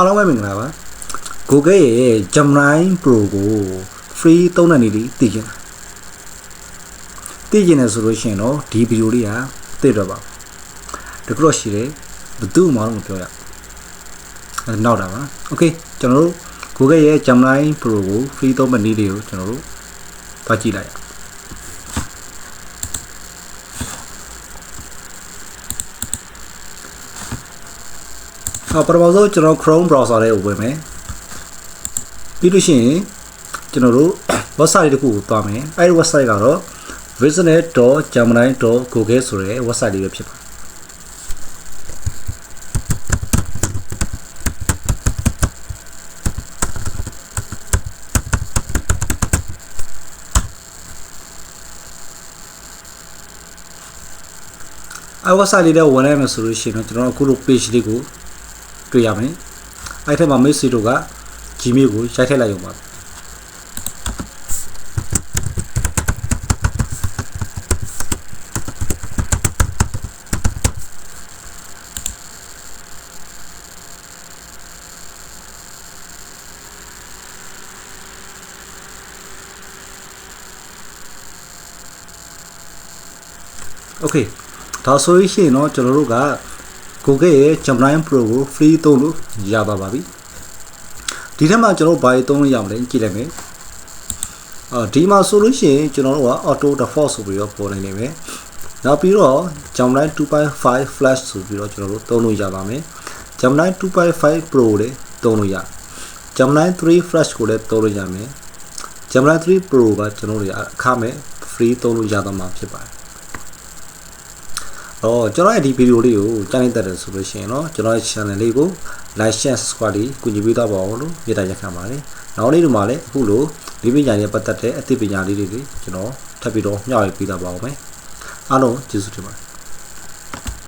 အားလုံးပဲမင်္ဂလာပါ Google ရဲ့ Gemini Pro ကို free သုံးတဲ့နည်းလေးသိချင်တယ်ဆိုလို့ရှိရင်တော့ဒီဗီဒီယိုလေးကသိတော့ပါတကူတော့ရှိတယ်ဘယ်သူမှမပြောရနောက်တာပါ Okay ကျွန်တော်တို့ Google ရဲ့ Gemini Pro ကို free သုံးတဲ့နည်းလေးကိုကျွန်တော်တို့သွားကြည့်လိုက်ပထမဆုံးကျွန်တော် Chrome browser လေးကိုဝင်မယ်ပြီးလို့ရှိရင်ကျွန်တော်တို့ website တစ်ခုကိုသွားမယ်အဲဒီ website ကတော့ business.gemini.google ဆိုတဲ့ website လေးပဲဖြစ်ပါတယ်website လေးတော့ဝင်လိုက်မယ်ဆိုလို့ရှိရင်ကျွန်တော်အခုလို page လေးကိုတွေ့ရမယ်အဲ့ထက်မှာ message တို့က Gmail ကိုရိုက်ထည့်လိုက်ရုံပါโอเคဒါဆိုရင်တော့ကျွန်တော်တို့က Google ရဲ့ Gemini Pro ကို free သုံးလို့ရပါပြီဒီထက်မှကျွန်တော်ဘာတွေသုံးလို့ရမလဲကြည့်လိုက်မယ်ဒီမှာဆိုလို့ရှိရင်ကျွန်တော်တို့က auto default ဆိုပြီးတော့ပေါ်နေနေမယ်နောက်ပြီးတော့ Gemini 2.5 flash ဆိုပြီးတော့ကျွန်တော်တို့သုံးလို့ရပါမယ် Gemini 2.5 Pro လည်းသုံးလို့ရ Gemini 3 flash ကိုလည်းသုံးလို့ရမယ် Gemini 3 Pro ကကျွန်တော်တို့အခမဲ့ free သုံးလို့ရတော့မှာဖြစ်ပါတယ်ကျွန်တော်ရဲ့ဒီဗီဒီယိုလေးကိုကြားနေတတ်တယ်ဆိုလို့ရှိရင်တော့ကျွန်တော်ရဲ့ channel လေးကို like share subscribe လေးကူညီပေးတော့ပါအောင်လို့မေတ္တာရပ်ခံပါတယ်နောက်နေ့ဒီမှာလည်းအခုလိုဒီပညာရေးပတ်သက်တဲ့အသိပညာလေးတွေကျွန်တော်ထပ်ပြီးတော့မျှဝေပေးတော့ပါအောင်မယ်အားလုံးကျေးဇူးတင်ပါတယ်